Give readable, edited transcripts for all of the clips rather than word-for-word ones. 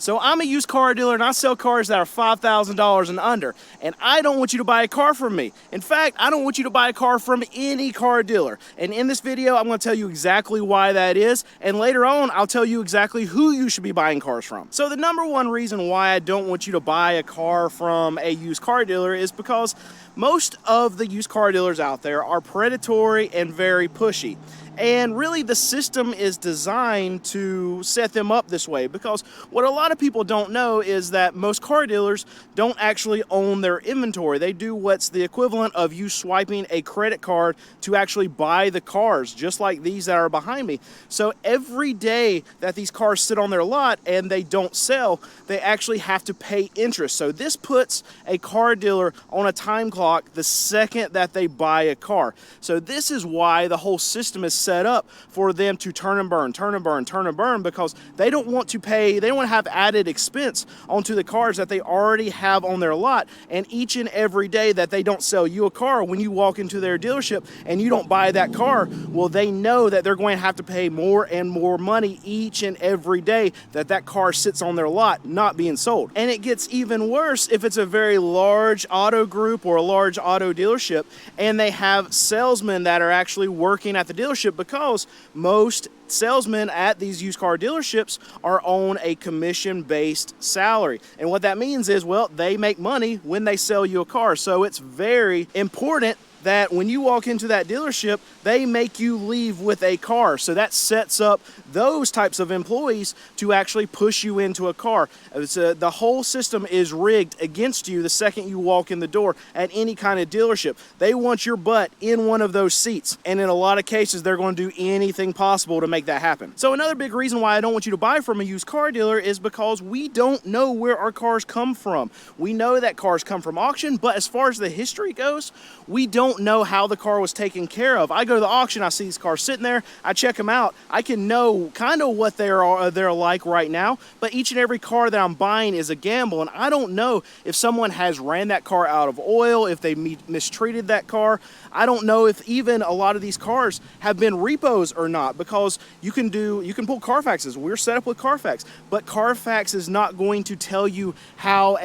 So I'm a used car dealer and I sell cars that are $5,000 and under. And I don't want you to buy a car from me. In fact, I don't want you to buy a car from any car dealer. And in this video, I'm going to tell you exactly why that is. And later on, I'll tell you exactly who you should be buying cars from. So the number one reason why I don't want you to buy a car from a used car dealer is because most of the used car dealers out there are predatory and very pushy. And really the system is designed to set them up this way, because what a lot of people don't know is that most car dealers don't actually own their inventory. They do what's the equivalent of you swiping a credit card to actually buy the cars, just like these that are behind me. So every day that these cars sit on their lot and they don't sell, they actually have to pay interest. So this puts a car dealer on a time clock the second that they buy a car. So this is why the whole system is set up for them to turn and burn, turn and burn, turn and burn, because they don't want to pay, they don't want to have added expense onto the cars that they already have on their lot. And each and every day that they don't sell you a car, when you walk into their dealership and you don't buy that car, well, they know that they're going to have to pay more and more money each and every day that that car sits on their lot not being sold. And it gets even worse if it's a very large auto group or a large auto dealership and they have salesmen that are actually working at the dealership, because most salesmen at these used car dealerships are on a commission-based salary. And what that means is, well, they make money when they sell you a car. So it's very important that when you walk into that dealership, they make you leave with a car. So that sets up those types of employees to actually push you into a car. The whole system is rigged against you the second you walk in the door at any kind of dealership. They want your butt in one of those seats. And in a lot of cases, they're going to do anything possible to make that happen. So another big reason why I don't want you to buy from a used car dealer is because we don't know where our cars come from. We know that cars come from auction, but as far as the history goes, we don't know how the car was taken care of. I go to the auction, I see these cars sitting there, I check them out, I can know kind of what they're like right now, but each and every car that I'm buying is a gamble, and I don't know if someone has ran that car out of oil, if they mistreated that car. I don't know if even a lot of these cars have been repos or not, because you can pull Carfaxes. We're set up with Carfax, but Carfax is not going to tell you how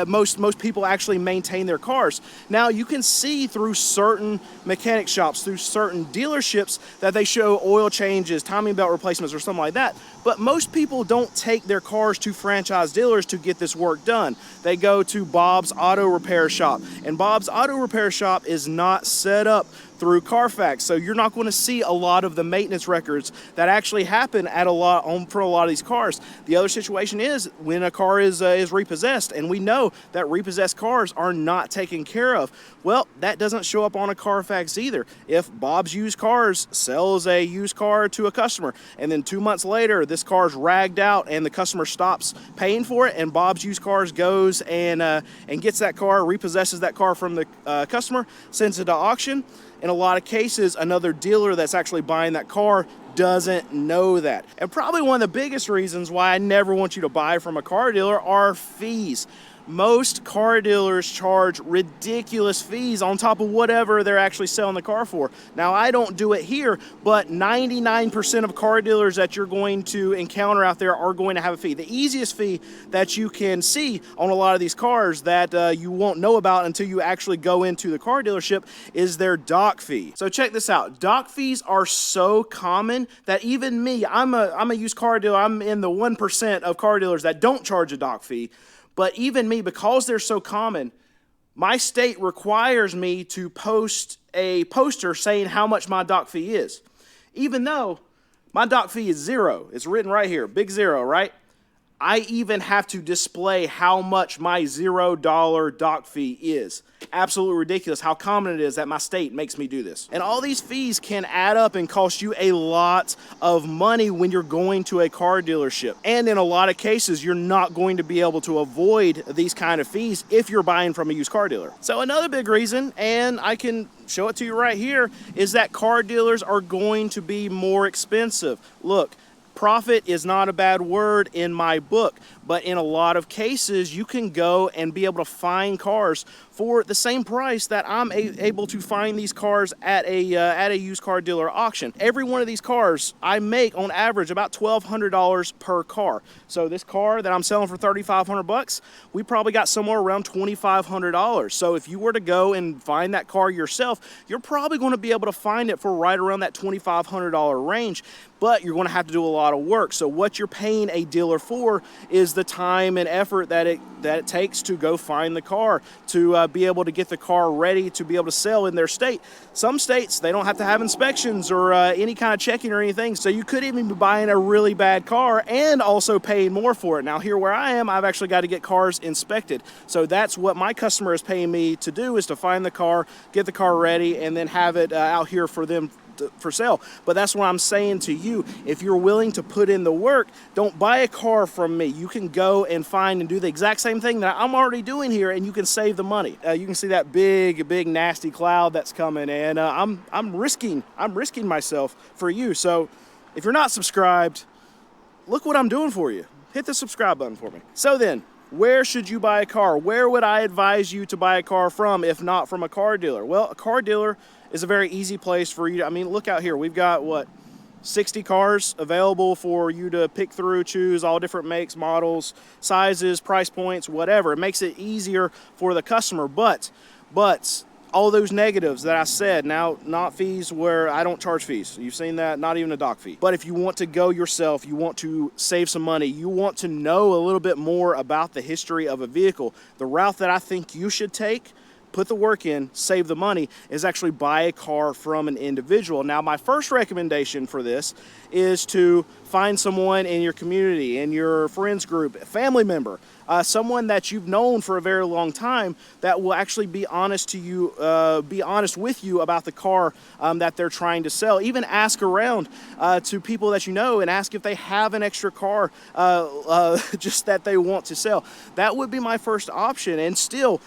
most people actually maintain their cars. Now you can see through certain mechanic shops, through certain dealerships, that they show oil changes, timing belt replacements, or something like that. But most people don't take their cars to franchise dealers to get this work done. They go to Bob's Auto Repair Shop, and Bob's Auto Repair Shop is not set up through Carfax, so you're not going to see a lot of the maintenance records that actually happen for a lot of these cars. The other situation is when a car is repossessed, and we know that repossessed cars are not taken care of. Well, that doesn't show up on a Carfax either. If Bob's Used Cars sells a used car to a customer, and then 2 months later this car's ragged out and the customer stops paying for it, and Bob's Used Cars goes and gets that car, repossesses that car from the customer, sends it to auction, in a lot of cases, another dealer that's actually buying that car doesn't know that. And probably one of the biggest reasons why I never want you to buy from a car dealer are fees. Most car dealers charge ridiculous fees on top of whatever they're actually selling the car for. Now, I don't do it here, but 99% of car dealers that you're going to encounter out there are going to have a fee. The easiest fee that you can see on a lot of these cars that you won't know about until you actually go into the car dealership is their dock fee. So check this out. Dock fees are so common that even me, I'm a used car dealer. I'm in the 1% of car dealers that don't charge a dock fee. But even me, because they're so common, my state requires me to post a poster saying how much my dock fee is. Even though my dock fee is zero. It's written right here, big zero, right? I even have to display how much my $0 dock fee is. Absolutely ridiculous how common it is that my state makes me do this. And all these fees can add up and cost you a lot of money when you're going to a car dealership. And in a lot of cases, you're not going to be able to avoid these kind of fees if you're buying from a used car dealer. So another big reason, and I can show it to you right here, is that car dealers are going to be more expensive. Look, Profit is not a bad word in my book, but in a lot of cases, you can go and be able to find cars for the same price that I'm able to find these cars at a used car dealer auction. Every one of these cars, I make on average about $1,200 per car. So this car that I'm selling for $3,500, we probably got somewhere around $2,500. So if you were to go and find that car yourself, you're probably going to be able to find it for right around that $2,500 range, but you're going to have to do a lot of work. So what you're paying a dealer for is the time and effort that it takes to go find the car, to be able to get the car ready to be able to sell in their state. Some states, they don't have to have inspections or any kind of checking or anything, so you could even be buying a really bad car and also paying more for it. Now here where I am, I've actually got to get cars inspected. So that's what my customer is paying me to do, is to find the car, get the car ready, and then have it out here for them for sale. But that's what I'm saying to you. If you're willing to put in the work, don't buy a car from me. You can go and find and do the exact same thing that I'm already doing here, and you can save the money. You can see that big nasty cloud that's coming, and I'm risking myself for you. So if you're not subscribed, look what I'm doing for you. Hit the subscribe button for me. So then, where should you buy a car? Where would I advise you to buy a car from if not from a car dealer? Well, a car dealer is a very easy place for you to, I mean, look out here. We've got, what, 60 cars available for you to pick through, choose all different makes, models, sizes, price points, whatever. It makes it easier for the customer, but all those negatives that I said, now not fees where I don't charge fees. You've seen that, not even a dock fee. But if you want to go yourself, you want to save some money, you want to know a little bit more about the history of a vehicle, the route that I think you should take, put the work in, save the money, is actually buy a car from an individual. Now, my first recommendation for this is to find someone in your community, in your friends group, a family member, someone that you've known for a very long time that will actually be honest to you, be honest with you about the car that they're trying to sell. Even ask around to people that you know and ask if they have an extra car just that they want to sell. That would be my first option, and still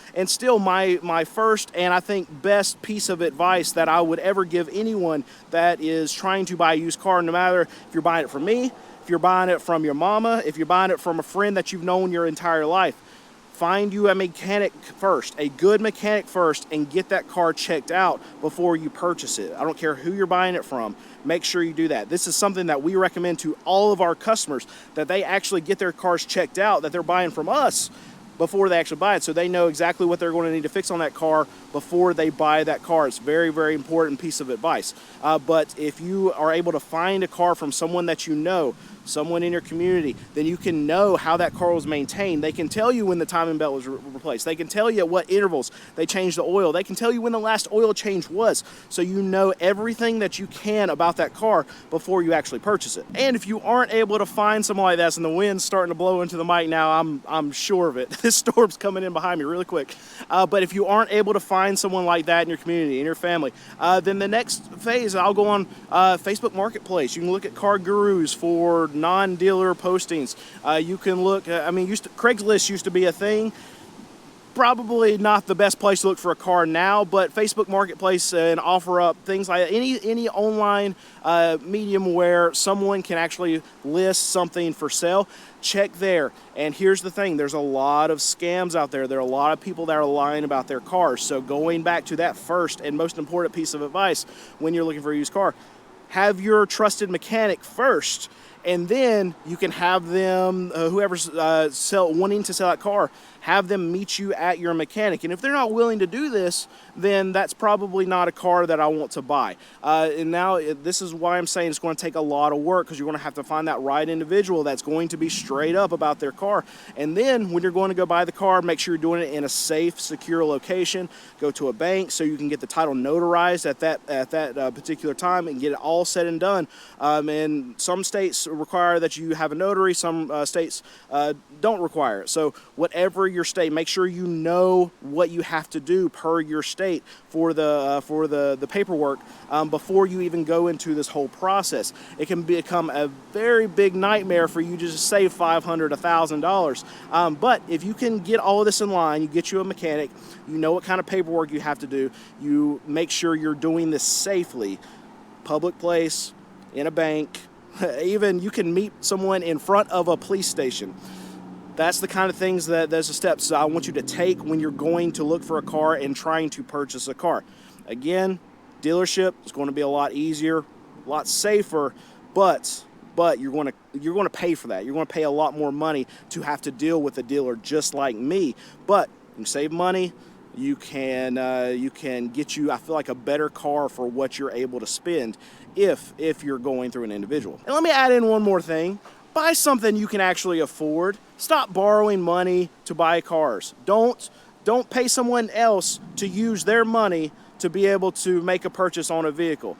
my first and I think best piece of advice that I would ever give anyone that is trying to buy a used car, no matter if you're buying it from me, if you're buying it from your mama, if you're buying it from a friend that you've known your entire life. Find you a mechanic first, a good mechanic first, and get that car checked out before you purchase it. I don't care who you're buying it from. Make sure you do that. This is something that we recommend to all of our customers, that they actually get their cars checked out that they're buying from us before they actually buy it, so they know exactly what they're going to need to fix on that car before they buy that car. It's very, very important piece of advice. But if you are able to find a car from someone that you know, someone in your community, then you can know how that car was maintained. They can tell you when the timing belt was replaced. They can tell you at what intervals they changed the oil. They can tell you when the last oil change was, so you know everything that you can about that car before you actually purchase it. And if you aren't able to find someone like that, and the wind's starting to blow into the mic now, I'm sure of it. This storm's coming in behind me really quick. But if you aren't able to find someone like that in your community, in your family, then the next phase, I'll go on Facebook Marketplace. You can look at car gurus for non-dealer postings. You can look, I mean, Craigslist used to be a thing. Probably not the best place to look for a car now, but Facebook Marketplace and OfferUp, things like that, any online medium where someone can actually list something for sale, check there. And here's the thing, there's a lot of scams out there. There are a lot of people that are lying about their cars. So going back to that first and most important piece of advice when you're looking for a used car, have your trusted mechanic first, and then you can have them, whoever's wanting to sell that car, have them meet you at your mechanic. And if they're not willing to do this, then that's probably not a car that I want to buy. And now this is why I'm saying it's going to take a lot of work, because you're going to have to find that right individual that's going to be straight up about their car. And then when you're going to go buy the car, make sure you're doing it in a safe, secure location. Go to a bank so you can get the title notarized at that particular time and get it all said and done. And some states require that you have a notary. Some states don't require it. So whatever your state, make sure you know what you have to do per your state for the paperwork before you even go into this whole process. It can become a very big nightmare for you to just save $500, $1,000. But if you can get all of this in line, you get you a mechanic, you know what kind of paperwork you have to do, you make sure you're doing this safely, public place, in a bank, Even you can meet someone in front of a police station. That's the kind of things that there's the steps I want you to take when you're going to look for a car and trying to purchase a car. Again, dealership is going to be a lot easier, a lot safer, but you're going to pay for that. You're going to pay a lot more money to have to deal with a dealer just like me. But you save money. You can get you, I feel like, a better car for what you're able to spend if you're going through an individual. And let me add in one more thing. Buy something you can actually afford. Stop borrowing money to buy cars. Don't pay someone else to use their money to be able to make a purchase on a vehicle.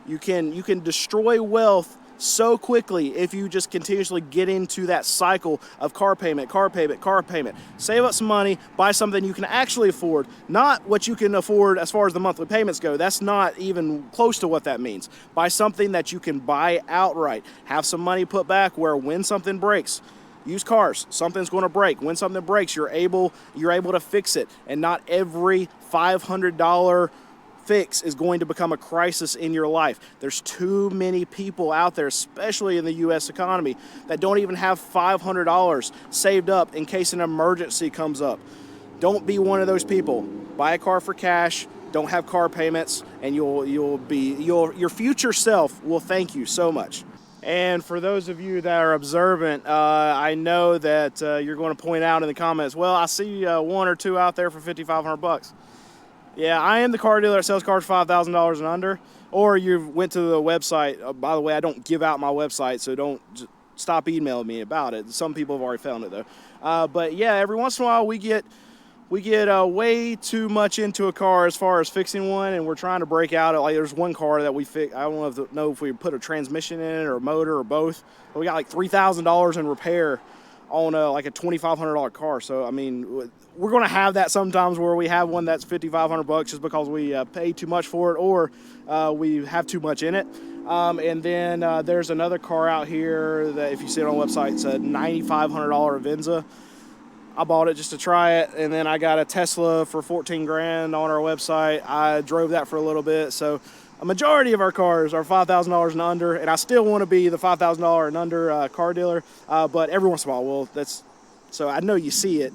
You can destroy wealth so quickly if you just continuously get into that cycle of car payment, car payment, car payment. Save up some money, buy something you can actually afford, not what you can afford as far as the monthly payments go. That's not even close to what that means. Buy something that you can buy outright. Have some money put back where when something breaks, used cars, something's going to break. When something breaks, you're able to fix it, and not every $500 fix is going to become a crisis in your life. There's too many people out there, especially in the US economy, that don't even have $500 saved up in case an emergency comes up. Don't be one of those people. Buy a car for cash, don't have car payments, and your future self will thank you so much. And for those of you that are observant, I know that you're going to point out in the comments, well, I see one or two out there for $5,500. Yeah, I am the car dealer that sells cars for $5,000 and under. Or you went to the website. By the way, I don't give out my website, so don't stop emailing me about it. Some people have already found it though. But yeah, every once in a while we get way too much into a car as far as fixing one, and we're trying to break out. Like there's one car that we fix. I don't know if we put a transmission in it or a motor or both. But we got like $3,000 in repair on like a $2,500 car. So I mean, we're going to have that sometimes where we have one that's $5,500 just because we pay too much for it, or we have too much in it. And then there's another car out here that if you see it on the website, it's a $9,500 Avenza. I bought it just to try it, and then I got a Tesla for 14 grand on our website. I drove that for a little bit. So a majority of our cars are $5,000 and under, and I still want to be the $5,000 and under car dealer. But every once in a while, so I know you see it.